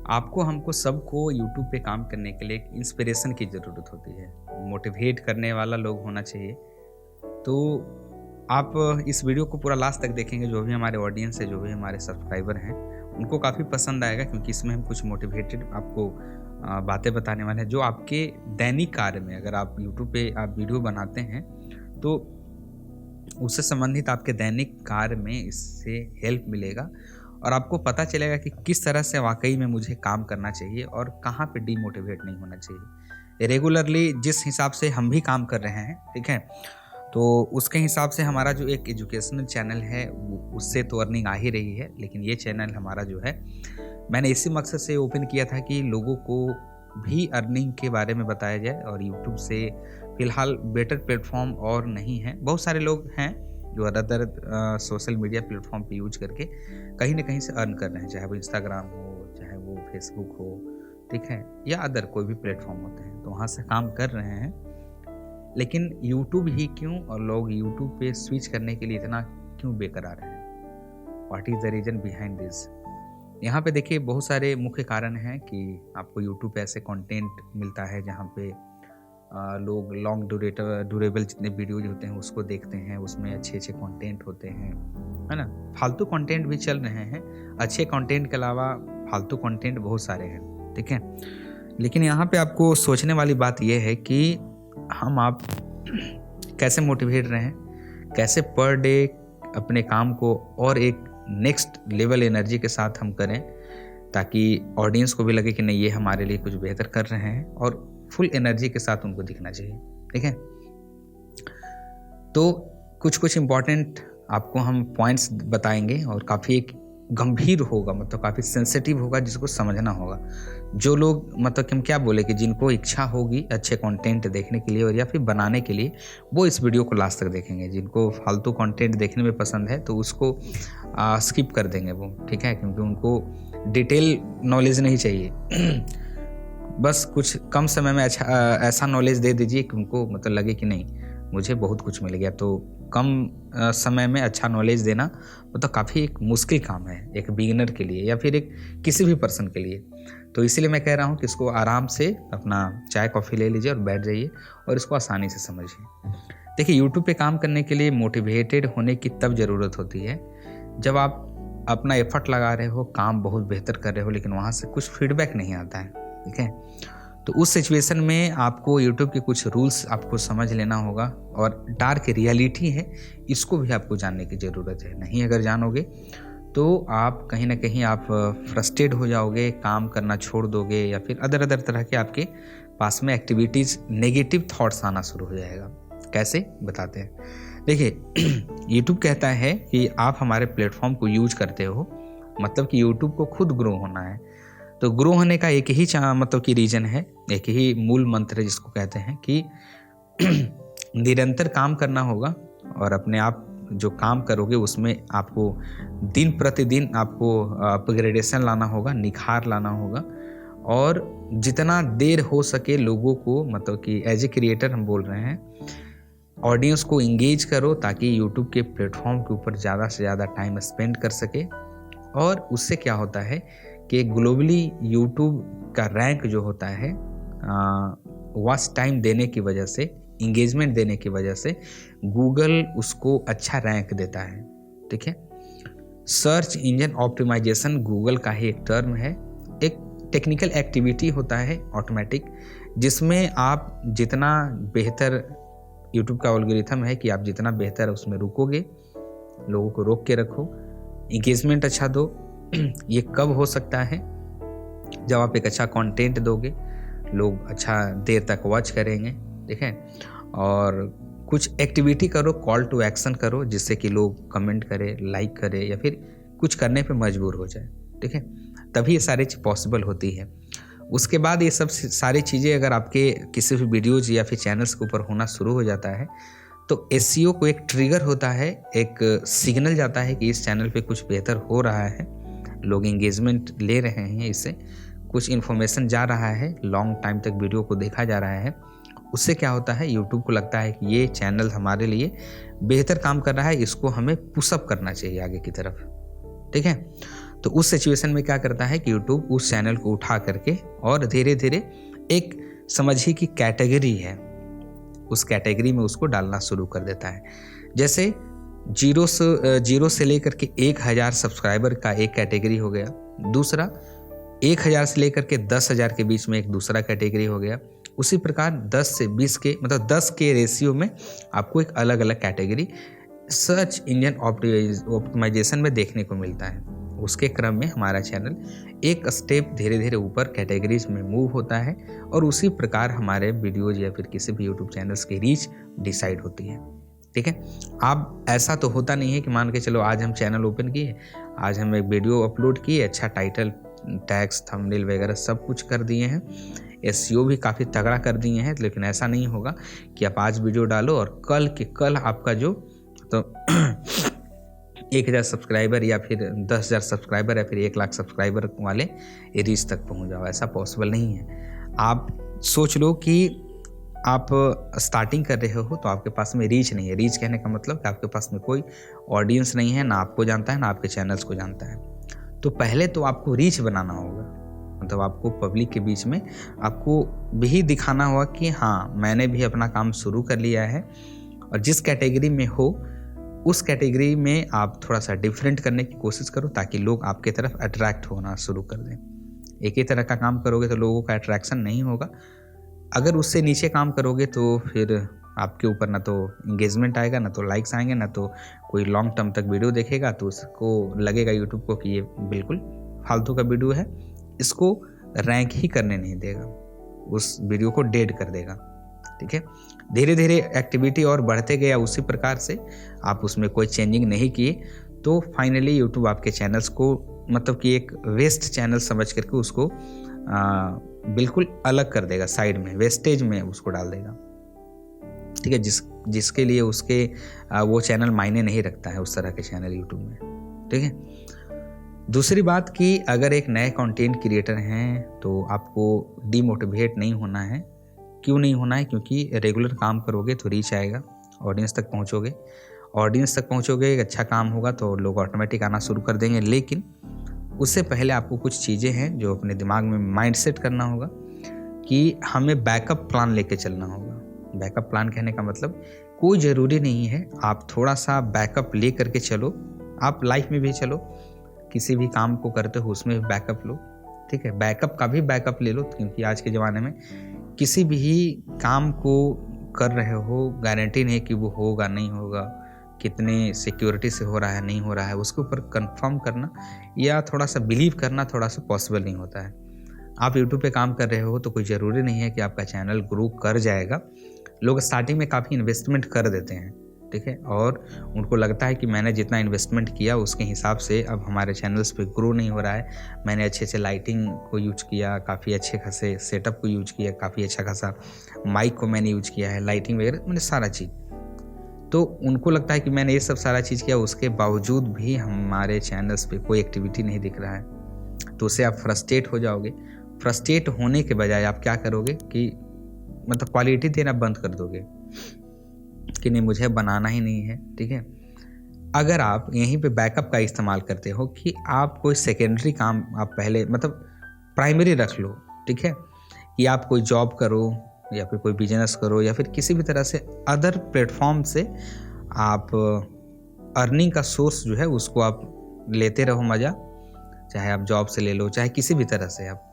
आपको हमको सबको यूट्यूब पे काम करने के लिए एक इंस्पिरेशन की ज़रूरत होती है। मोटिवेट करने वाला लोग होना चाहिए। तो आप इस वीडियो को पूरा लास्ट तक देखेंगे, जो भी हमारे ऑडियंस है, जो भी हमारे सब्सक्राइबर हैं, उनको काफ़ी पसंद आएगा क्योंकि इसमें हम कुछ मोटिवेटेड आपको बातें बताने वाले हैं जो आपके दैनिक कार्य में, अगर आप यूट्यूब पे आप वीडियो बनाते हैं तो उससे संबंधित आपके दैनिक कार्य में इससे हेल्प मिलेगा और आपको पता चलेगा कि किस तरह से वाक़ई में मुझे काम करना चाहिए और कहाँ पे डीमोटिवेट नहीं होना चाहिए। रेगुलरली जिस हिसाब से हम भी काम कर रहे हैं, ठीक है? तो उसके हिसाब से हमारा जो एक एजुकेशनल चैनल है उससे तो अर्निंग आ ही रही है, लेकिन ये चैनल हमारा जो है मैंने इसी मकसद से ओपन किया था कि लोगों को भी अर्निंग के बारे में बताया जाए। और यूट्यूब से फ़िलहाल बेटर प्लेटफ़ॉर्म और नहीं है। बहुत सारे लोग हैं जो अदर सोशल मीडिया प्लेटफ़ॉर्म पे यूज़ करके कहीं न कहीं से अर्न कर रहे हैं, चाहे वो इंस्टाग्राम हो, चाहे वो फेसबुक हो, ठीक है? या अदर कोई भी प्लेटफ़ॉर्म होते हैं, तो वहाँ से काम कर रहे हैं। लेकिन यूट्यूब ही क्यों और लोग यूट्यूब पे स्विच करने के लिए इतना क्यों बेकरार हैं? What is the reason behind this? यहाँ पे देखिए बहुत सारे मुख्य कारण हैं कि आपको यूट्यूब पे ऐसे कंटेंट मिलता है जहाँ पे लोग लॉन्ग ड्यूरेबल जितने वीडियोज होते हैं उसको देखते हैं, उसमें अच्छे कंटेंट होते हैं, है ना? फालतू कंटेंट भी चल रहे हैं, अच्छे कंटेंट के अलावा फालतू कंटेंट बहुत सारे हैं, ठीक है? लेकिन यहाँ पे आपको सोचने वाली बात यह है कि आप कैसे मोटिवेट रहें, कैसे पर डे अपने काम को और एक नेक्स्ट लेवल एनर्जी के साथ हम करें, ताकि ऑडियंस को भी लगे कि नहीं, ये हमारे लिए कुछ बेहतर कर रहे हैं और फुल एनर्जी के साथ उनको दिखना चाहिए, ठीक है? तो कुछ इम्पॉर्टेंट आपको हम पॉइंट्स बताएंगे और काफ़ी एक गंभीर होगा, मतलब काफ़ी सेंसिटिव होगा, जिसको समझना होगा। जो लोग, मतलब कि हम क्या बोले, कि जिनको इच्छा होगी अच्छे कंटेंट देखने के लिए और या फिर बनाने के लिए, वो इस वीडियो को लास्ट तक देखेंगे। जिनको फालतू कंटेंट देखने में पसंद है तो उसको स्किप कर देंगे वो, ठीक है? क्योंकि उनको डिटेल नॉलेज नहीं चाहिए। बस कुछ कम समय में अच्छा ऐसा नॉलेज दे दीजिए कि उनको मतलब लगे कि नहीं, मुझे बहुत कुछ मिल गया। तो कम समय में अच्छा नॉलेज देना मतलब काफ़ी एक मुश्किल काम है एक बिगिनर के लिए या फिर एक किसी भी पर्सन के लिए। तो इसीलिए मैं कह रहा हूँ कि इसको आराम से अपना चाय कॉफ़ी ले लीजिए और बैठ जाइए और इसको आसानी से समझिए। देखिए, यूट्यूब पे काम करने के लिए मोटिवेटेड होने की तब ज़रूरत होती है जब आप अपना एफर्ट लगा रहे हो, काम बहुत बेहतर कर रहे हो, लेकिन वहाँ से कुछ फीडबैक नहीं आता है, ठीक है? तो उस सिचुएशन में आपको यूट्यूब के कुछ रूल्स आपको समझ लेना होगा और डार्क रियलिटी है, इसको भी आपको जानने की ज़रूरत है। नहीं अगर जानोगे तो आप कहीं ना कहीं आप फ्रस्ट्रेट हो जाओगे, काम करना छोड़ दोगे या फिर अदर तरह के आपके पास में एक्टिविटीज़, नेगेटिव थॉट्स आना शुरू हो जाएगा। कैसे, बताते हैं। देखिए, यूट्यूब कहता है कि आप हमारे प्लेटफॉर्म को यूज करते हो, मतलब कि यूट्यूब को खुद ग्रो होना है। तो ग्रो होने का एक ही मतलब कि रीजन है, एक ही मूल मंत्र है जिसको कहते हैं कि निरंतर काम करना होगा और अपने आप जो काम करोगे उसमें आपको दिन प्रतिदिन आपको अपग्रेडेशन लाना होगा, निखार लाना होगा और जितना देर हो सके लोगों को, मतलब कि एज ए क्रिएटर हम बोल रहे हैं, ऑडियंस को इंगेज करो ताकि यूट्यूब के प्लेटफॉर्म के ऊपर ज़्यादा से ज़्यादा टाइम स्पेंड कर सके। और उससे क्या होता है कि ग्लोबली यूट्यूब का रैंक जो होता है, वॉच टाइम देने की वजह से, इंगेजमेंट देने की वजह से गूगल उसको अच्छा रैंक देता है, ठीक है? सर्च इंजन ऑप्टिमाइजेशन गूगल का ही एक टर्म है, एक टेक्निकल एक्टिविटी होता है ऑटोमेटिक, जिसमें आप जितना बेहतर, यूट्यूब का एल्गोरिथम है कि आप जितना बेहतर उसमें रुकोगे, लोगों को रोक के रखो, इंगेजमेंट अच्छा दो। ये कब हो सकता है? जब आप एक अच्छा कंटेंट दोगे, लोग अच्छा देर तक वॉच करेंगे, ठीक है? और कुछ एक्टिविटी करो, कॉल टू एक्शन करो, जिससे कि लोग कमेंट करें, लाइक करें या फिर कुछ करने पे मजबूर हो जाए, ठीक है? तभी ये सारी चीज़ पॉसिबल होती है। उसके बाद ये सब सारी चीज़ें अगर आपके किसी भी वीडियोज़ या फिर चैनल्स के ऊपर होना शुरू हो जाता है तो एसईओ को एक ट्रिगर होता है, एक सिग्नल जाता है कि इस चैनल पे कुछ बेहतर हो रहा है, लोग एंगेजमेंट ले रहे हैं, इससे कुछ इन्फॉर्मेशन जा रहा है, लॉन्ग टाइम तक वीडियो को देखा जा रहा है। उससे क्या होता है, यूट्यूब को लगता है कि ये चैनल हमारे लिए बेहतर काम कर रहा है, इसको हमें पुशअप करना चाहिए आगे की तरफ, ठीक है? तो उस सिचुएशन में क्या करता है कि यूट्यूब उस चैनल को उठा करके और धीरे धीरे एक समझिए कि कैटेगरी है, उस कैटेगरी में उसको डालना शुरू कर देता है। जैसे जीरो से लेकर के 1000 सब्सक्राइबर का एक कैटेगरी हो गया, दूसरा 1000 से लेकर के 10,000 के बीच में एक दूसरा कैटेगरी हो गया। उसी प्रकार 10 से 20 के मतलब 10 के रेशियो में आपको एक अलग अलग कैटेगरी सर्च इंजन ऑप्टिमाइजेशन में देखने को मिलता है। उसके क्रम में हमारा चैनल एक स्टेप धीरे धीरे ऊपर कैटेगरीज में मूव होता है और उसी प्रकार हमारे वीडियोज या फिर किसी भी यूट्यूब चैनल्स की रीच डिसाइड होती है। ठीक है, अब ऐसा तो होता नहीं है कि मान के चलो आज हम चैनल ओपन किए, आज हम एक वीडियो अपलोड किए, अच्छा टाइटल टैग्स थंबनेल वगैरह सब कुछ कर दिए हैं, एसईओ भी काफ़ी तगड़ा कर दिए हैं, लेकिन ऐसा नहीं होगा कि आप आज वीडियो डालो और कल के कल आपका जो तो 1000 सब्सक्राइबर या फिर 10,000 सब्सक्राइबर या फिर 1,00,000 सब्सक्राइबर वाले रीच तक पहुंच जाओ। ऐसा पॉसिबल नहीं है। आप सोच लो कि आप स्टार्टिंग कर रहे हो तो आपके पास में रीच नहीं है। रीच कहने का मतलब कि आपके पास में कोई ऑडियंस नहीं है, ना आपको जानता है ना आपके चैनल्स को जानता है। तो पहले तो आपको रीच बनाना होगा, मतलब आपको पब्लिक के बीच में आपको भी दिखाना होगा कि हाँ मैंने भी अपना काम शुरू कर लिया है। और जिस कैटेगरी में हो उस कैटेगरी में आप थोड़ा सा डिफरेंट करने की कोशिश करो ताकि लोग आपके तरफ अट्रैक्ट होना शुरू कर दें। एक ही तरह का काम करोगे तो लोगों का अट्रैक्शन नहीं होगा। अगर उससे नीचे काम करोगे तो फिर आपके ऊपर ना तो इंगेजमेंट आएगा, ना तो लाइक्स आएंगे, ना तो कोई लॉन्ग टर्म तक वीडियो देखेगा, तो उसको लगेगा यूट्यूब को कि ये बिल्कुल फालतू का वीडियो है, इसको रैंक ही करने नहीं देगा, उस वीडियो को डेड कर देगा। ठीक है, धीरे धीरे एक्टिविटी और बढ़ते गया, उसी प्रकार से आप उसमें कोई चेंजिंग नहीं किए तो फाइनली यूट्यूब आपके चैनल्स को मतलब कि एक वेस्ट चैनल समझ करके उसको बिल्कुल अलग कर देगा, साइड में वेस्टेज में उसको डाल देगा। ठीक है, जिसके लिए उसके वो चैनल मायने नहीं रखता है, उस तरह के चैनल यूट्यूब में। ठीक है, दूसरी बात कि अगर एक नए कंटेंट क्रिएटर हैं तो आपको डीमोटिवेट नहीं होना है। क्यों नहीं होना है? क्योंकि रेगुलर काम करोगे तो रीच आएगा, ऑडियंस तक पहुंचोगे, एक अच्छा काम होगा तो लोग ऑटोमेटिक आना शुरू कर देंगे। लेकिन उससे पहले आपको कुछ चीज़ें हैं जो अपने दिमाग में माइंड सेट करना होगा कि हमें बैकअप प्लान लेके चलना होगा। बैकअप प्लान कहने का मतलब कोई ज़रूरी नहीं है, आप थोड़ा सा बैकअप ले करके चलो। आप लाइफ में भी चलो, किसी भी काम को करते हो उसमें भी बैकअप लो। ठीक है, बैकअप का भी बैकअप ले लो, क्योंकि आज के ज़माने में किसी भी काम को कर रहे हो गारंटी नहीं कि वो होगा नहीं होगा, कितने सिक्योरिटी से हो रहा है नहीं हो रहा है, उसके ऊपर कंफर्म करना या थोड़ा सा बिलीव करना थोड़ा सा पॉसिबल नहीं होता है। आप यूट्यूब पे काम कर रहे हो तो कोई ज़रूरी नहीं है कि आपका चैनल ग्रो कर जाएगा। लोग स्टार्टिंग में काफ़ी इन्वेस्टमेंट कर देते हैं, ठीक है, और उनको लगता है कि मैंने जितना इन्वेस्टमेंट किया उसके हिसाब से अब हमारे चैनल्स पे ग्रो नहीं हो रहा है। मैंने अच्छे से लाइटिंग को यूज किया, काफ़ी अच्छे खासे सेटअप को यूज किया, काफ़ी अच्छा खासा माइक को मैंने यूज किया है, लाइटिंग वगैरह मैंने सारा चीज़। तो उनको लगता है कि मैंने ये सब सारा चीज़ किया, उसके बावजूद भी हमारे चैनल्स पे कोई एक्टिविटी नहीं दिख रहा है, तो उससे आप फ्रस्ट्रेट हो जाओगे। फ्रस्ट्रेट होने के बजाय आप क्या करोगे कि मतलब क्वालिटी देना बंद कर दोगे कि नहीं मुझे बनाना ही नहीं है। ठीक है, अगर आप यहीं पे बैकअप का इस्तेमाल करते हो कि आप कोई सेकेंडरी काम आप पहले मतलब प्राइमरी रख लो, ठीक है, कि आप कोई जॉब करो या फिर कोई बिजनेस करो या फिर किसी भी तरह से अदर प्लेटफॉर्म से आप अर्निंग का सोर्स जो है उसको आप लेते रहो मज़ा, चाहे आप जॉब से ले लो चाहे किसी भी तरह से आप,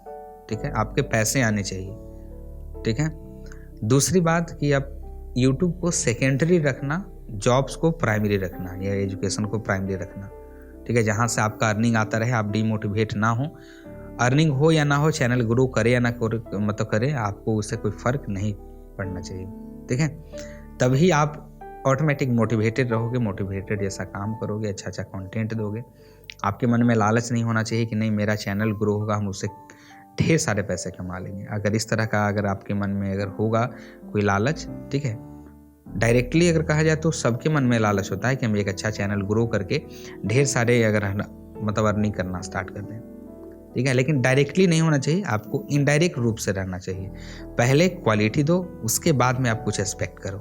ठीक है, आपके पैसे आने चाहिए। ठीक है, दूसरी बात कि आप यूट्यूब को सेकेंडरी रखना, जॉब्स को प्राइमरी रखना या एजुकेशन को प्राइमरी रखना। ठीक है, जहाँ से आपका अर्निंग आता रहे, आप डीमोटिवेट ना हो, अर्निंग हो या ना हो, चैनल ग्रो करे या ना मतलब करे, आपको उससे कोई फ़र्क नहीं पड़ना चाहिए। ठीक है, तभी आप ऑटोमेटिक मोटिवेटेड रहोगे, मोटिवेटेड जैसा काम करोगे, अच्छा अच्छा कंटेंट दोगे। आपके मन में लालच नहीं होना चाहिए कि नहीं मेरा चैनल ग्रो होगा, हम उससे ढेर सारे पैसे कमा लेंगे। अगर इस तरह का अगर आपके मन में अगर होगा कोई लालच, ठीक है, डायरेक्टली अगर कहा जाए तो सबके मन में लालच होता है कि हम एक अच्छा चैनल ग्रो करके ढेर सारे अगर मतलब अर्निंग करना स्टार्ट कर दें। ठीक है, लेकिन डायरेक्टली नहीं होना चाहिए, आपको इनडायरेक्ट रूप से रहना चाहिए। पहले क्वालिटी दो, उसके बाद में आप कुछ एक्सपेक्ट करो।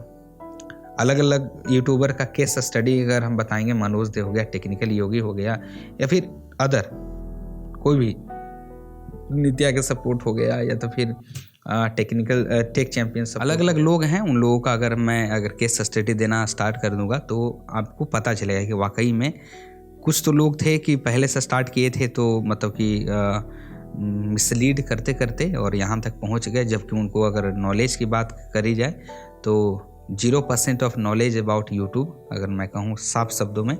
अलग अलग यूट्यूबर का केस स्टडी अगर हम बताएंगे, मनोज दे हो गया, टेक्निकल योगी हो गया या फिर अदर, कोई भी नित्या के सपोर्ट हो गया या तो फिर टेक चैंपियन, अलग अलग लोग हैं। उन लोगों का अगर केस स्टडी देना स्टार्ट कर दूंगा तो आपको पता चलेगा कि वाकई में कुछ तो लोग थे कि पहले से स्टार्ट किए थे तो मतलब कि मिसलीड करते करते और यहाँ तक पहुँच गए, जबकि उनको अगर नॉलेज की बात करी जाए तो 0% ऑफ नॉलेज अबाउट यूट्यूब, अगर मैं कहूँ साफ शब्दों में,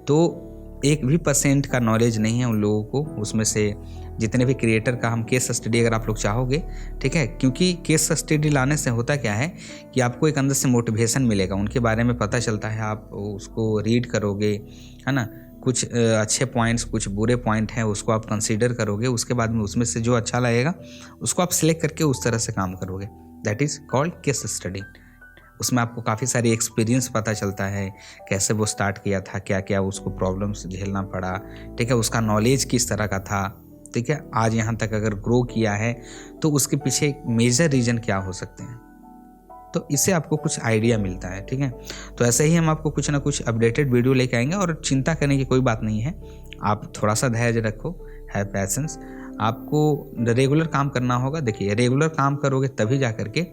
तो 1% का नॉलेज नहीं है उन लोगों को। उसमें से जितने भी क्रिएटर का हम केस स्टडी अगर आप लोग चाहोगे, ठीक है, क्योंकि केस स्टडी लाने से होता क्या है कि आपको एक अंदर से मोटिवेशन मिलेगा, उनके बारे में पता चलता है, आप उसको रीड करोगे, है ना, कुछ अच्छे पॉइंट्स, कुछ बुरे पॉइंट हैं उसको आप कंसीडर करोगे, उसके बाद में उसमें से जो अच्छा लगेगा उसको आप सिलेक्ट करके उस तरह से काम करोगे। That is called case study. उसमें आपको काफ़ी सारी एक्सपीरियंस पता चलता है, कैसे वो स्टार्ट किया था, क्या क्या उसको प्रॉब्लम्स झेलना पड़ा, ठीक है, उसका नॉलेज किस तरह का था, ठीक है, आज यहाँ तक अगर ग्रो किया है तो उसके पीछे मेजर रीज़न क्या हो सकते हैं। तो इससे आपको कुछ आइडिया मिलता है, ठीक है। तो ऐसे ही हम आपको कुछ ना कुछ अपडेटेड वीडियो लेके आएंगे और चिंता करने की कोई बात नहीं है। आप थोड़ा सा धैर्य रखो, है पैसेंस, आपको रेगुलर काम करना होगा। देखिए, रेगुलर काम करोगे तभी जा करके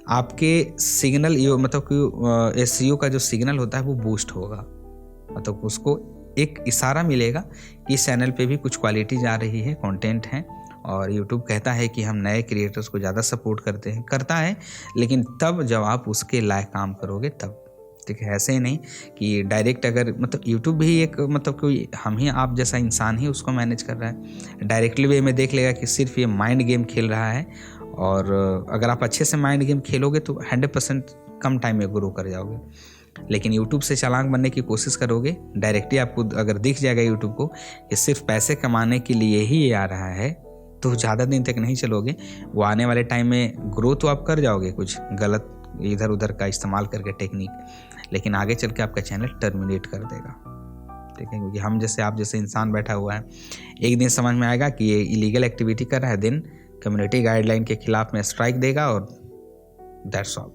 आपके सिग्नल मतलब कि एसईओ का जो सिग्नल होता है वो बूस्ट होगा, मतलब उसको एक इशारा मिलेगा कि इस चैनल पे भी कुछ क्वालिटी जा रही है, कंटेंट है, और यूट्यूब कहता है कि हम नए क्रिएटर्स को ज़्यादा सपोर्ट करता है, लेकिन तब जब आप उसके लायक काम करोगे तब, ठीक है। ऐसे ही नहीं कि डायरेक्ट, अगर मतलब यूट्यूब भी एक मतलब कोई हम ही आप जैसा इंसान ही उसको मैनेज कर रहा है। डायरेक्टली वे में देख लेगा कि सिर्फ ये माइंड गेम खेल रहा है, और अगर आप अच्छे से माइंड गेम खेलोगे तो 100% कम टाइम में ग्रो कर जाओगे। लेकिन यूट्यूब से चालाक बनने की कोशिश करोगे, डायरेक्टली आपको अगर दिख जाएगा यूट्यूब को कि सिर्फ पैसे कमाने के लिए ही ये आ रहा है, तो ज़्यादा दिन तक नहीं चलोगे। वो आने वाले टाइम में ग्रो तो आप कर जाओगे कुछ गलत इधर उधर का इस्तेमाल करके टेक्निक, लेकिन आगे चल के आपका चैनल टर्मिनेट कर देगा, ठीक है। क्योंकि हम जैसे आप जैसे इंसान बैठा हुआ है, एक दिन समझ में आएगा कि ये इलीगल एक्टिविटी कर रहा है, दिन कम्युनिटी गाइडलाइन के खिलाफ में स्ट्राइक देगा और दैट्स ऑल,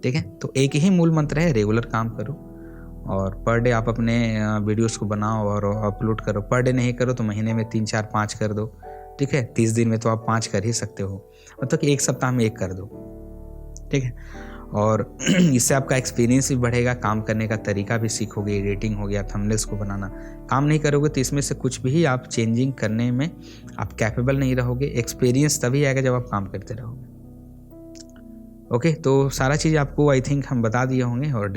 ठीक है। तो एक ही मूल मंत्र है, रेगुलर काम करो और पर डे आप अपने वीडियोस को बनाओ और अपलोड करो। पर डे नहीं करो तो महीने में 3 4 5 कर दो, ठीक है। 30 दिन में तो आप 5 कर ही सकते हो, मतलब कि एक सप्ताह में 1 कर दो, ठीक है। और इससे आपका एक्सपीरियंस भी बढ़ेगा, काम करने का तरीका भी सीखोगे, एडिटिंग हो गया, थंबनेल्स को बनाना। काम नहीं करोगे तो इसमें से कुछ भी आप चेंजिंग करने में आप कैपेबल नहीं रहोगे। एक्सपीरियंस तभी आएगा जब आप काम करते रहोगे। ओके, तो सारा चीज़ आपको आई थिंक हम बता दिए होंगे, और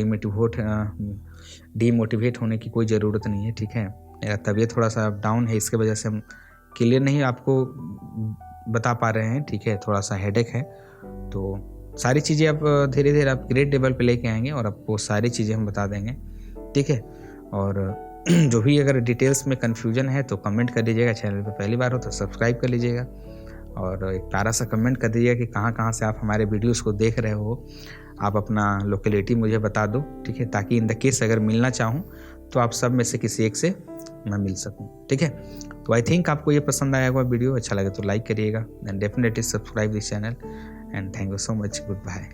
डीमोटिवेट होने की कोई ज़रूरत नहीं है, ठीक है। मेरा तबीयत थोड़ा सा डाउन है, इसके वजह से हम क्लियर नहीं आपको बता पा रहे हैं, ठीक है। थोड़ा सा हेडेक है, तो सारी चीज़ें आप धीरे धीरे आप ग्रेट लेवल पे लेके आएंगे और आपको सारी चीज़ें हम बता देंगे, ठीक है। और जो भी अगर डिटेल्स में कन्फ्यूजन है तो कमेंट कर दीजिएगा। चैनल पे पहली बार हो तो सब्सक्राइब कर लीजिएगा और एक प्यारा सा कमेंट कर दीजिएगा कि कहाँ से आप हमारे वीडियोस को देख रहे हो। आप अपना लोकेलिटी मुझे बता दो, ठीक है, ताकि इन द केस अगर मिलना चाहूँ तो आप सब में से किसी एक से मैं मिल सकूँ, ठीक है। तो आई थिंक आपको ये पसंद आया होगा वीडियो, अच्छा लगे तो लाइक करिएगा and definitely subscribe this channel and thank you so much, good bye.